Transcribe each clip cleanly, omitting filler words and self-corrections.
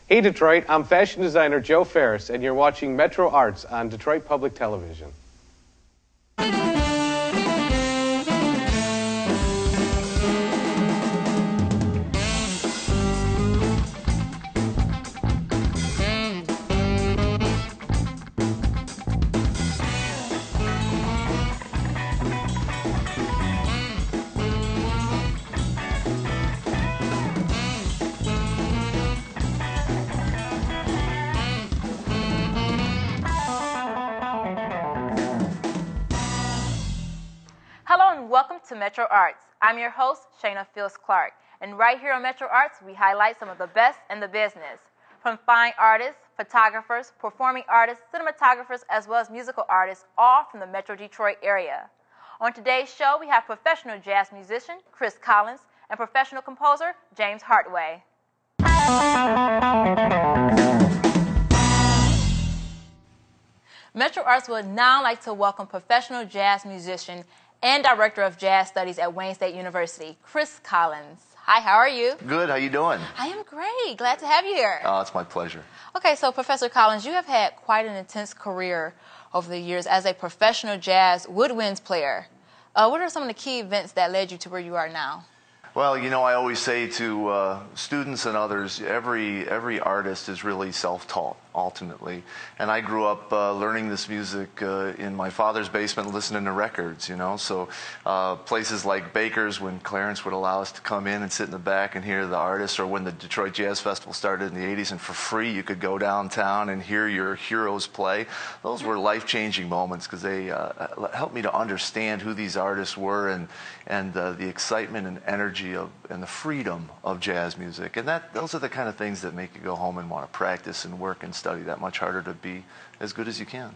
Hey Detroit, I'm fashion designer Joe Ferris, and you're watching Metro Arts on Detroit Public Television. Hello and welcome to Metro Arts. I'm your host, Shayna Fields Clark, and right here on Metro Arts, we highlight some of the best in the business. From fine artists, photographers, performing artists, cinematographers, as well as musical artists, all from the Metro Detroit area. On today's show, we have professional jazz musician Chris Collins and professional composer James Hartway. Metro Arts would now like to welcome professional jazz musician and Director of Jazz Studies at Wayne State University, Chris Collins. Hi, how are you? Good, how you doing? I am great. Glad to have you here. Oh, it's my pleasure. Okay, so Professor Collins, you have had quite an intense career over the years as a professional jazz woodwinds player. What are some of the key events that led you to where you are now? Well, you know, I always say to students and others, every artist is really self-taught, ultimately. And I grew up learning this music in my father's basement, listening to records, you know. So places like Baker's, when Clarence would allow us to come in and sit in the back and hear the artists, or when the Detroit Jazz Festival started in the 80s, and for free you could go downtown and hear your heroes play. Those were life-changing moments because they helped me to understand who these artists were and the excitement and energy and the freedom of jazz music. And those are the kind of things that make you go home and want to practice and work and study that much harder to be as good as you can.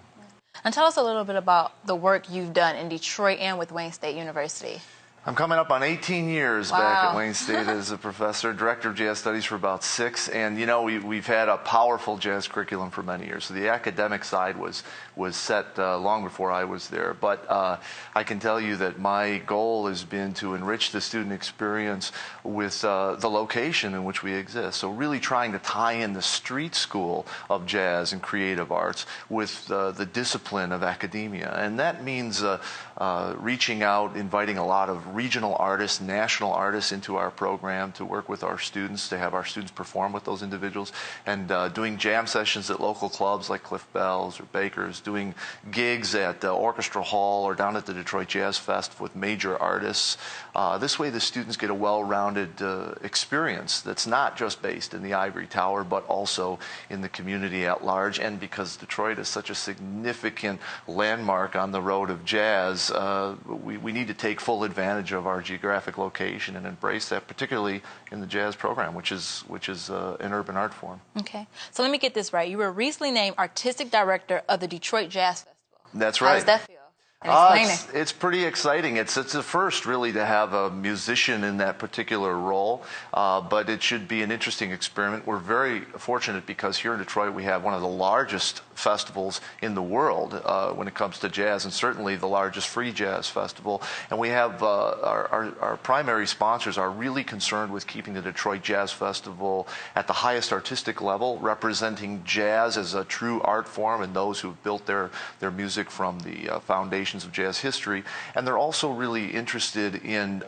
And tell us a little bit about the work you've done in Detroit and with Wayne State University. I'm coming up on 18 years Wow. back at Wayne State as a professor, director of jazz studies for about 6. And, you know, we've had a powerful jazz curriculum for many years. So the academic side was set long before I was there. But I can tell you that my goal has been to enrich the student experience with the location in which we exist. So really trying to tie in the street school of jazz and creative arts with the discipline of academia. And that means reaching out, inviting a lot of regional artists, national artists into our program to work with our students, to have our students perform with those individuals, and doing jam sessions at local clubs like Cliff Bell's or Baker's, doing gigs at Orchestra Hall or down at the Detroit Jazz Fest with major artists. This way the students get a well-rounded experience that's not just based in the ivory tower, but also in the community at large. And because Detroit is such a significant landmark on the road of jazz, we need to take full advantage of our geographic location and embrace that, particularly in the jazz program, which is an urban art form. Okay, so let me get this right. You were recently named Artistic Director of the Detroit Jazz Festival. That's right. How does that feel? And explain it. It's pretty exciting. It's a first, really, to have a musician in that particular role, but it should be an interesting experiment. We're very fortunate because here in Detroit we have one of the largest festivals in the world when it comes to jazz, and certainly the largest free jazz festival. And we have our primary sponsors are really concerned with keeping the Detroit Jazz Festival at the highest artistic level, representing jazz as a true art form and those who've built their music from the foundation of jazz history. And they're also really interested in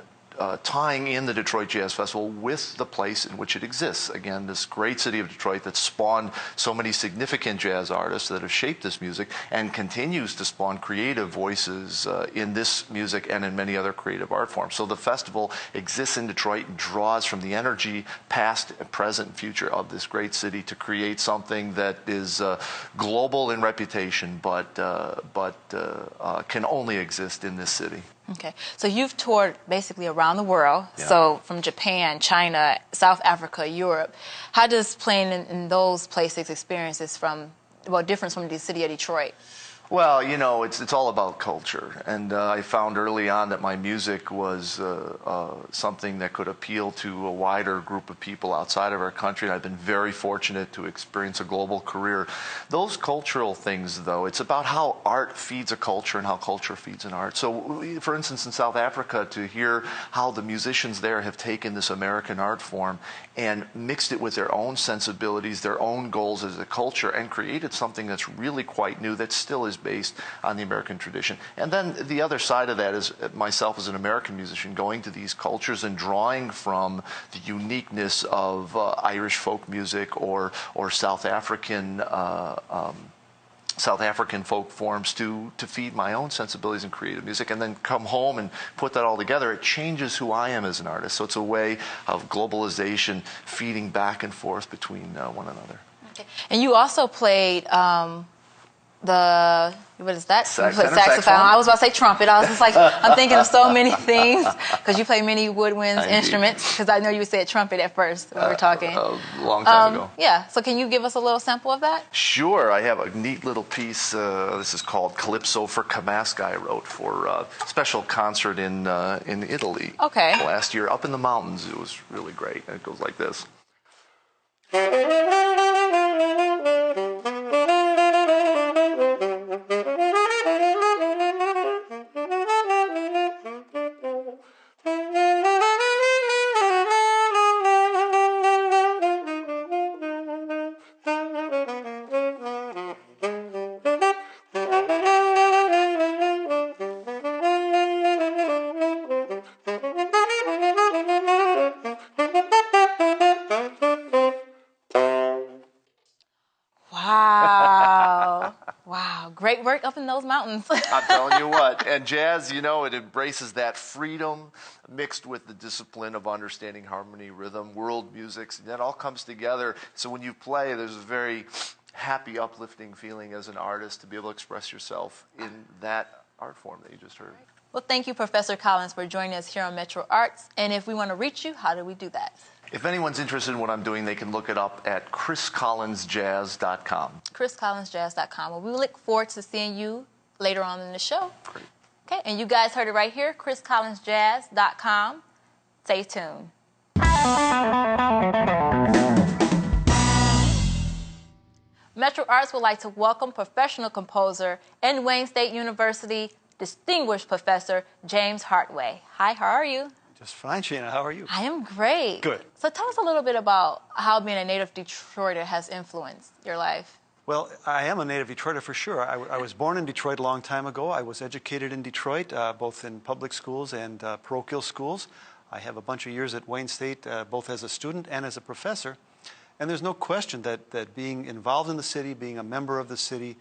tying in the Detroit Jazz Festival with the place in which it exists. Again, this great city of Detroit that spawned so many significant jazz artists that have shaped this music and continues to spawn creative voices in this music and in many other creative art forms. So the festival exists in Detroit and draws from the energy, past, present, and future of this great city to create something that is global in reputation, but can only exist in this city. Okay, so you've toured basically around the world, Yeah. so from Japan, China, South Africa, Europe. How does playing in those places experiences difference from the city of Detroit? Well, you know, it's all about culture, and I found early on that my music was something that could appeal to a wider group of people outside of our country. And I've been very fortunate to experience a global career. Those cultural things, though, it's about how art feeds a culture and how culture feeds an art. So, for instance, in South Africa, to hear how the musicians there have taken this American art form and mixed it with their own sensibilities, their own goals as a culture, and created something that's really quite new that still is based on the American tradition. And then the other side of that is myself as an American musician going to these cultures and drawing from the uniqueness of Irish folk music or South African folk forms to feed my own sensibilities and creative music, and then come home and put that all together. It changes who I am as an artist. So it's a way of globalization feeding back and forth between one another. Okay. And you also played what is that? Saxophone. I was about to say trumpet. I was just like, I'm thinking of so many things because you play many woodwinds instruments. Because I know you said trumpet at first when we were talking. A long time ago. Yeah. So can you give us a little sample of that? Sure. I have a neat little piece. This is called Calypso for Camasca. I wrote for a special concert in Italy. Okay. Last year, up in the mountains. It was really great. It goes like this. Wow. Wow. Great work up in those mountains. I'm telling you what. And jazz, you know, it embraces that freedom mixed with the discipline of understanding harmony, rhythm, world music. That all comes together. So when you play, there's a very happy, uplifting feeling as an artist to be able to express yourself in that art form that you just heard. Well, thank you, Professor Collins, for joining us here on Metro Arts. And if we want to reach you, how do we do that? If anyone's interested in what I'm doing, they can look it up at chriscollinsjazz.com. chriscollinsjazz.com. Well, we look forward to seeing you later on in the show. Great. Okay, and you guys heard it right here, chriscollinsjazz.com. Stay tuned. Metro Arts would like to welcome professional composer and Wayne State University distinguished professor James Hartway. Hi, how are you? Just fine, Sheena. How are you? I am great. Good. So tell us a little bit about how being a native Detroiter has influenced your life. Well, I am a native Detroiter for sure. I was born in Detroit a long time ago. I was educated in Detroit, both in public schools and parochial schools. I have a bunch of years at Wayne State, both as a student and as a professor. And there's no question that being involved in the city, being a member of the city,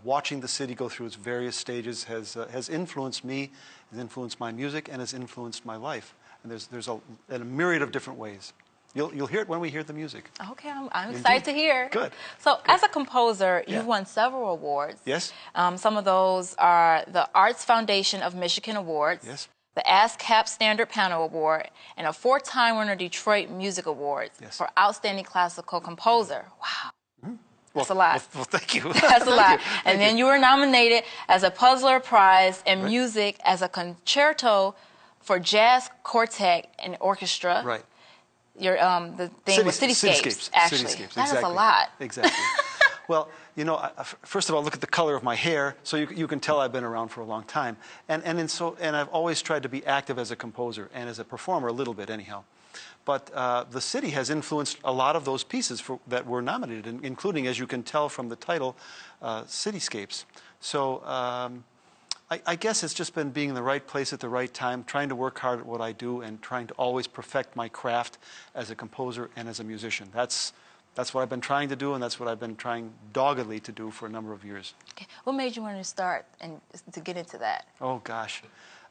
watching the city go through its various stages has influenced me, has influenced my music, and has influenced my life. And there's a myriad of different ways. You'll hear it when we hear the music. Okay, I'm excited to hear. Good. So as a composer, you've won several awards. Yes. Some of those are the Arts Foundation of Michigan Awards. Yes. The ASCAP Standard Panel Award, and a 4-time winner Detroit Music Awards for Outstanding Classical Composer. Wow. Mm-hmm. That's a lot. Well, thank you. That's a lot. And then you. you were nominated as a Puzzler Prize in Music as a concerto for jazz quartet and orchestra. Right. Your the thing with Cityscapes, actually. Cityscapes, that exactly. is a lot. Exactly. Well, you know, first of all, look at the color of my hair, so you can tell I've been around for a long time. And I've always tried to be active as a composer and as a performer a little bit anyhow. But the city has influenced a lot of those pieces that were nominated, including, as you can tell from the title, Cityscapes. So I guess it's just been being in the right place at the right time, trying to work hard at what I do, and trying to always perfect my craft as a composer and as a musician. That's what I've been trying to do, and that's what I've been trying doggedly to do for a number of years. Okay. What made you want to start and to get into that? Oh, gosh.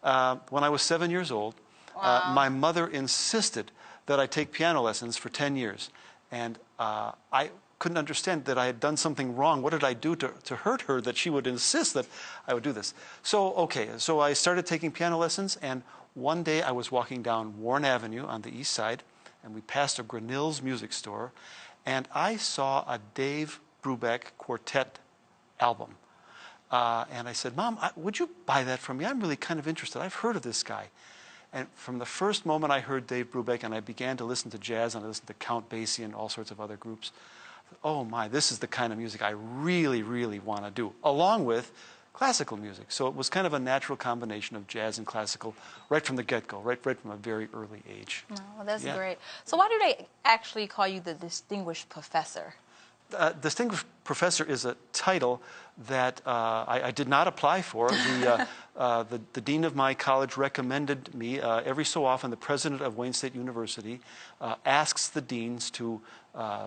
When I was 7 years old, my mother insisted that I take piano lessons for 10 years. And I couldn't understand that I had done something wrong. What did I do to hurt her that she would insist that I would do this? So I started taking piano lessons, and one day I was walking down Warren Avenue on the east side, and we passed a Grinnell's music store, and I saw a Dave Brubeck quartet album. And I said, Mom, would you buy that from me? I'm really kind of interested. I've heard of this guy. And from the first moment I heard Dave Brubeck and I began to listen to jazz and I listened to Count Basie and all sorts of other groups, oh my, this is the kind of music I really, really want to do, along with classical music. So it was kind of a natural combination of jazz and classical right from the get-go, right from a very early age. Oh, well, that's great. So why do they actually call you the Distinguished Professor? Distinguished Professor is a title that I did not apply for. The dean of my college recommended me. Every so often, the president of Wayne State University asks the deans to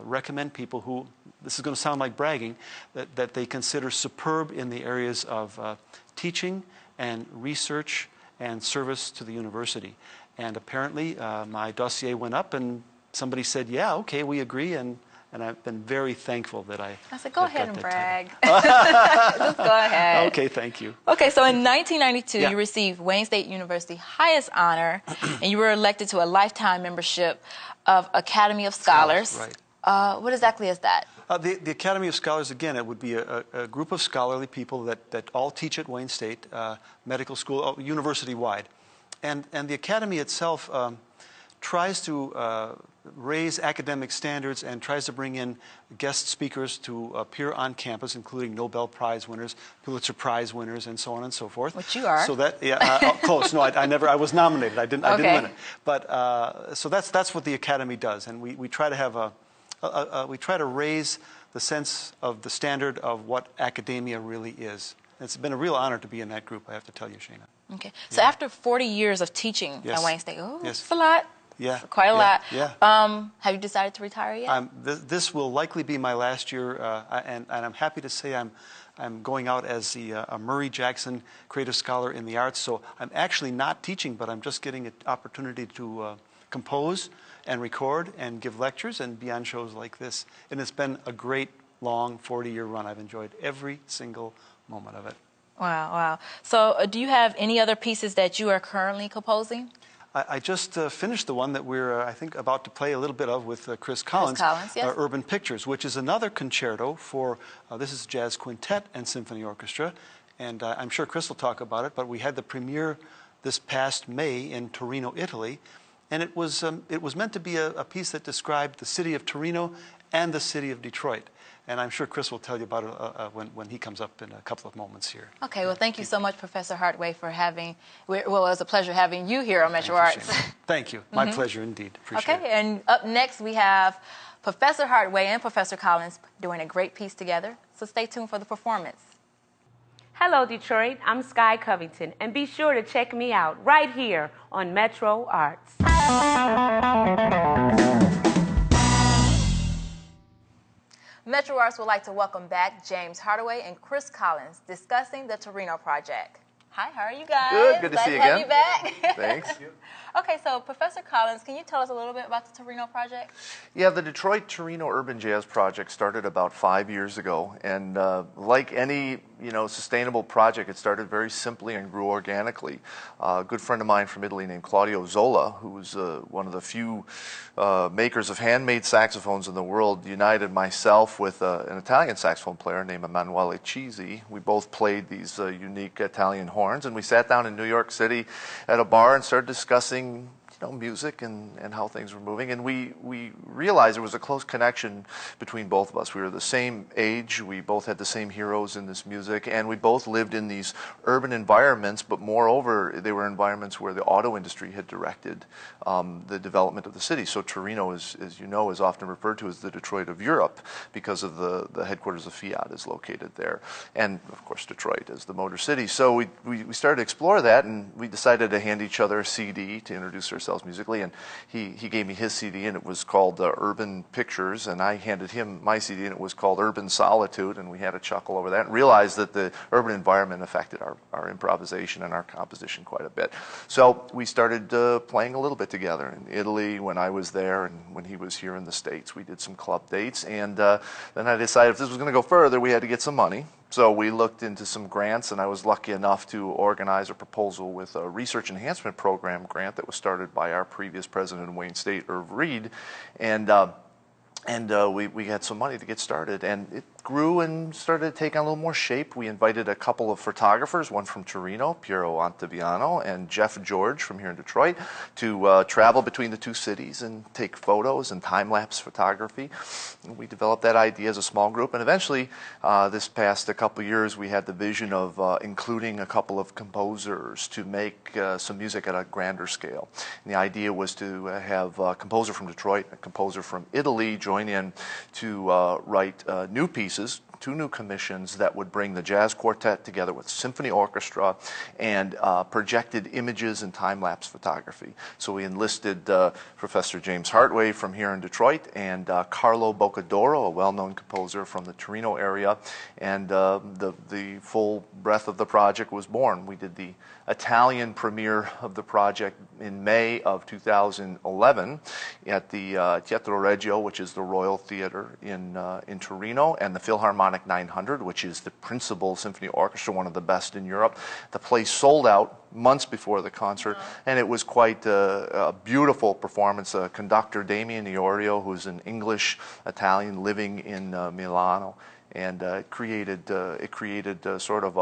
recommend people who, this is going to sound like bragging, that they consider superb in the areas of teaching and research and service to the university. And apparently, my dossier went up and somebody said, yeah, okay, we agree, and I've been very thankful that I said, go ahead and brag. Just go ahead. Okay, thank you. Okay, so in 1992, you received Wayne State University highest honor, and you were elected to a lifetime membership of Academy of Scholars. Right. What exactly is that? The Academy of Scholars, again, it would be a group of scholarly people that all teach at Wayne State Medical School, university-wide. And the Academy itself tries to raise academic standards and tries to bring in guest speakers to appear on campus, including Nobel Prize winners, Pulitzer Prize winners, and so on and so forth. Which you are. So that, close. No, I never. I was nominated. I didn't win it. But so that's what the Academy does, and we try to have we try to raise the sense of the standard of what academia really is. It's been a real honor to be in that group, I have to tell you, Shana. Okay. So after 40 years of teaching at Wayne State, it's a lot. Yeah. Quite a lot. Yeah. Have you decided to retire yet? This will likely be my last year, and I'm happy to say I'm going out as a Murray Jackson Creative Scholar in the Arts. So I'm actually not teaching, but I'm just getting an opportunity to compose and record and give lectures and be on shows like this. And it's been a great, long 40-year run. I've enjoyed every single moment of it. Wow, wow. So do you have any other pieces that you are currently composing? I just finished the one that we're, I think, about to play a little bit of with Chris Collins, yes. Urban Pictures, which is another concerto for, this is jazz quintet and symphony orchestra, and I'm sure Chris will talk about it, but we had the premiere this past May in Torino, Italy, and it was meant to be a piece that described the city of Torino and the city of Detroit. And I'm sure Chris will tell you about it when he comes up in a couple of moments here. Okay, well, thank you so much, Professor Hartway, for having, well, it was a pleasure having you here on MetroArts. Thank you. My pleasure indeed. Appreciate it. Okay, and up next we have Professor Hartway and Professor Collins doing a great piece together. So stay tuned for the performance. Hello, Detroit. I'm Sky Covington, and be sure to check me out right here on MetroArts. MetroArts would like to welcome back James Hartway and Chris Collins discussing the Torino Project. Hi, how are you guys? Good to see you again. Glad to have you back. Thanks. Okay, so Professor Collins, can you tell us a little bit about the Torino Project? Yeah, the Detroit-Torino Urban Jazz Project started about 5 years ago, and like any sustainable project, it started very simply and grew organically. A good friend of mine from Italy named Claudio Zola, who's one of the few makers of handmade saxophones in the world, united myself with an Italian saxophone player named Emanuele Cisi. We both played these unique Italian horns, and we sat down in New York City at a bar and started discussing music and how things were moving, and we realized there was a close connection between both of us. We were the same age, we both had the same heroes in this music, and we both lived in these urban environments, but moreover, they were environments where the auto industry had directed the development of the city. So Torino, as you know, is often referred to as the Detroit of Europe because of the headquarters of Fiat is located there, and of course Detroit as the Motor City. So we started to explore that, and we decided to hand each other a CD to introduce ourselves musically, and he gave me his CD, and it was called Urban Pictures, and I handed him my CD, and it was called Urban Solitude, and we had a chuckle over that and realized that the urban environment affected our improvisation and our composition quite a bit. So we started playing a little bit together in Italy when I was there, and when he was here in the States. We did some club dates, and then I decided if this was going to go further, we had to get some money. So we looked into some grants, and I was lucky enough to organize a proposal with a research enhancement program grant that was started by our previous president of Wayne State, Irv Reed, and we had some money to get started, and grew and started to take on a little more shape. We invited a couple of photographers, one from Torino, Piero Antaviano, and Jeff George from here in Detroit, to travel between the two cities and take photos and time-lapse photography. And we developed that idea as a small group, and eventually, this past a couple years, we had the vision of including a couple of composers to make some music at a grander scale. And the idea was to have a composer from Detroit, a composer from Italy join in to write new pieces, 2 new commissions that would bring the jazz quartet together with symphony orchestra and projected images and time-lapse photography. So we enlisted Professor James Hartway from here in Detroit and Carlo Boccadoro, a well-known composer from the Torino area, and the full breadth of the project was born. We did the Italian premiere of the project in May of 2011 at the Teatro Regio, which is the Royal Theatre in Torino, and the Philharmonic 900, which is the principal symphony orchestra, one of the best in Europe. The place sold out months before the concert, and it was quite a beautiful performance. Conductor Damien Iorio, who's an English Italian living in Milano, and it created sort of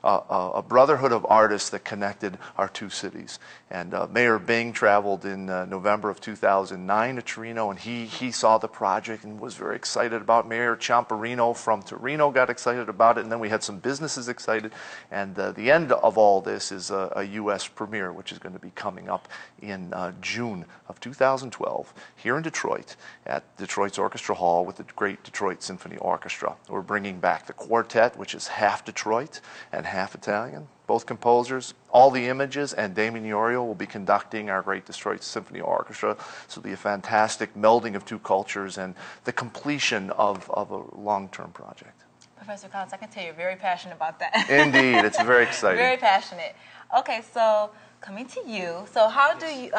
a brotherhood of artists that connected our two cities. And Mayor Bing traveled in November of 2009 to Torino, and he saw the project and was very excited about it. Mayor Ciamparino from Torino got excited about it, and then we had some businesses excited. And the end of all this is a U.S. premiere, which is going to be coming up in June of 2012 here in Detroit at Detroit's Orchestra Hall with the great Detroit Symphony Orchestra. We're bringing back the quartet, which is half Detroit and half Italian, both composers, all the images, and Damien Iorio will be conducting our great Detroit Symphony Orchestra. So it'll be a fantastic melding of two cultures and the completion of a long-term project. Professor Collins, I can tell you're very passionate about that. Indeed, it's very exciting. Very passionate. Okay, so coming to you, so how do you,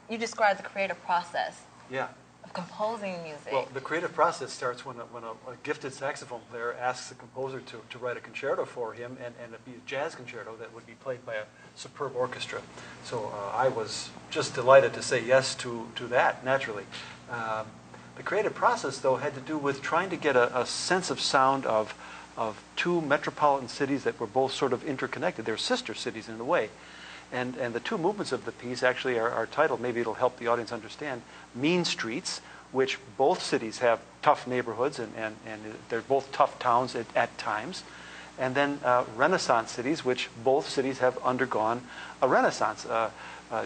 you describe the creative process of composing music? Well, the creative process starts when a gifted saxophone player asks the composer to write a concerto for him, and it'd be a jazz concerto that would be played by a superb orchestra. So I was just delighted to say yes to that, naturally. The creative process, though, had to do with trying to get a sense of sound of two metropolitan cities that were both sort of interconnected. They're sister cities in a way. And the two movements of the piece actually are titled, maybe it'll help the audience understand, Mean Streets, which both cities have tough neighborhoods and they're both tough towns at times. And then Renaissance cities, which both cities have undergone a renaissance.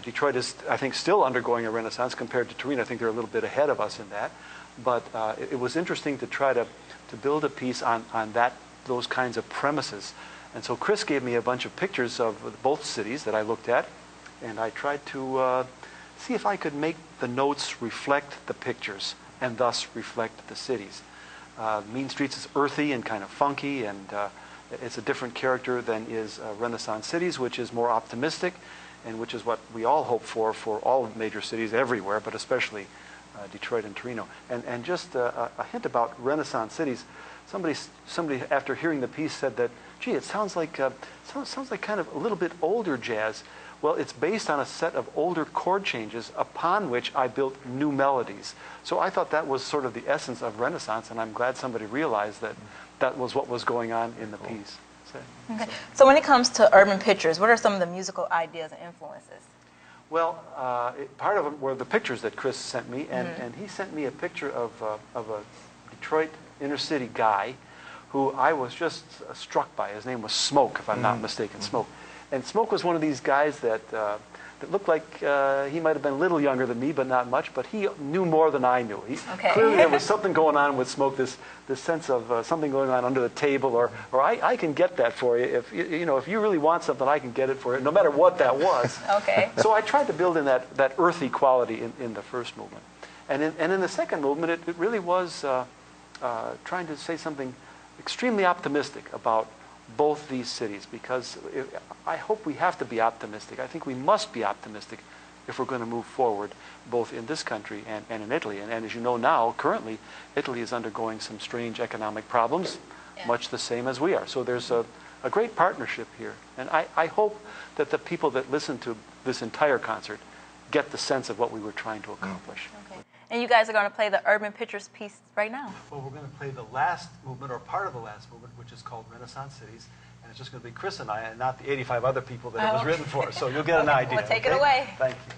Detroit is, I think, still undergoing a renaissance compared to Torino. I think they're a little bit ahead of us in that. But it was interesting to try to build a piece on those kinds of premises. And so Chris gave me a bunch of pictures of both cities that I looked at, and I tried to see if I could make the notes reflect the pictures and thus reflect the cities. Mean Streets is earthy and kind of funky, and it's a different character than is Renaissance Cities, which is more optimistic, and which is what we all hope for all major cities everywhere, but especially Detroit and Torino. And just a hint about Renaissance Cities. Somebody after hearing the piece said that, gee, it sounds like kind of a little bit older jazz. Well, it's based on a set of older chord changes upon which I built new melodies. So I thought that was sort of the essence of Renaissance, and I'm glad somebody realized that that was what was going on in the piece. Okay. So when it comes to urban pictures, what are some of the musical ideas and influences? Well, part of them were the pictures that Chris sent me, and he sent me a picture of a Detroit inner city guy who I was just struck by. His name was Smoke, if I'm not mistaken, Smoke. And Smoke was one of these guys that looked like he might have been a little younger than me, but not much, but he knew more than I knew. Clearly there was something going on with Smoke, this sense of something going on under the table, or I can get that for you. If you really want something, I can get it for you, no matter what that was. Okay. So I tried to build in that earthy quality in the first movement. And in the second movement, it really was trying to say something extremely optimistic about both these cities, because I hope we have to be optimistic. I think we must be optimistic if we're going to move forward both in this country and in Italy. And as you know now, currently, Italy is undergoing some strange economic problems, much the same as we are. So there's a great partnership here. And I hope that the people that listen to this entire concert get the sense of what we were trying to accomplish. Okay. And you guys are going to play the Urban Pictures piece right now. Well, we're going to play the last movement, or part of the last movement, which is called Renaissance Cities. And it's just going to be Chris and I, and not the 85 other people that it was written for. So you'll get an idea. Well, take it away. Thank you.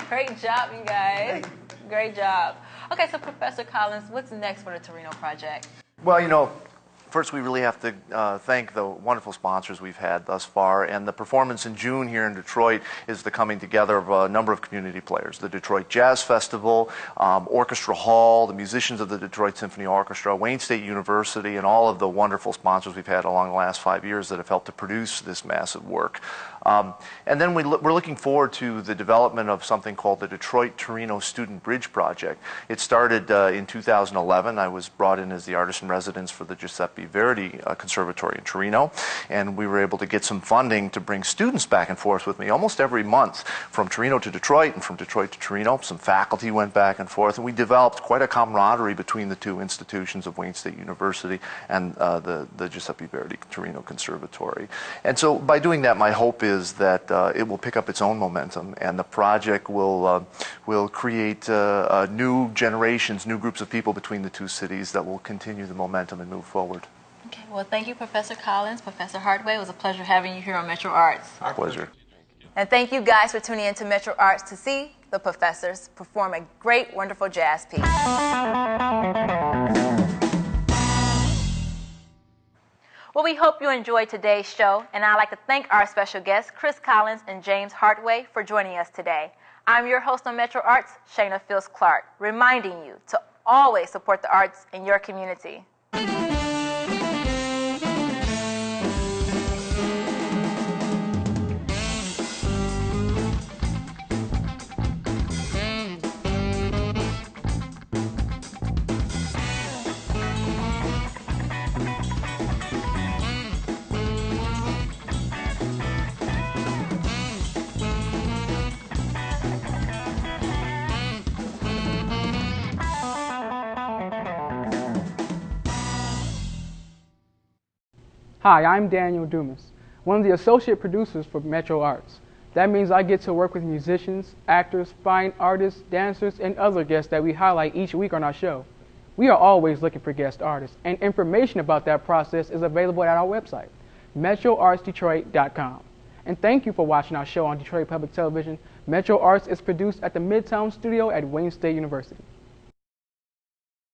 Great job, you guys. Great job. Okay, so Professor Collins, what's next for the Torino Project? Well, you know, first we really have to thank the wonderful sponsors we've had thus far, and the performance in June here in Detroit is the coming together of a number of community players. The Detroit Jazz Festival, Orchestra Hall, the musicians of the Detroit Symphony Orchestra, Wayne State University, and all of the wonderful sponsors we've had along the last 5 years that have helped to produce this massive work. And then we're looking forward to the development of something called the Detroit-Torino Student Bridge Project. It started in 2011. I was brought in as the artist in residence for the Giuseppe Verdi Conservatory in Torino, and we were able to get some funding to bring students back and forth with me almost every month from Torino to Detroit and from Detroit to Torino. Some faculty went back and forth, and we developed quite a camaraderie between the two institutions of Wayne State University and the Giuseppe Verdi Torino Conservatory. And so by doing that, my hope is that it will pick up its own momentum, and the project will create new generations, new groups of people between the two cities that will continue the momentum and move forward. Okay, well, thank you, Professor Collins. Professor Hartway, it was a pleasure having you here on MetroArts. Our pleasure. And thank you guys for tuning in to MetroArts to see the professors perform a great, wonderful jazz piece. Well, we hope you enjoyed today's show, and I'd like to thank our special guests, Chris Collins and James Hartway, for joining us today. I'm your host on Metro Arts, Shayna Fields Clark, reminding you to always support the arts in your community. Hi, I'm Daniel Dumas, one of the associate producers for Metro Arts. That means I get to work with musicians, actors, fine artists, dancers, and other guests that we highlight each week on our show. We are always looking for guest artists, and information about that process is available at our website, MetroArtsDetroit.com. And thank you for watching our show on Detroit Public Television. Metro Arts is produced at the Midtown Studio at Wayne State University.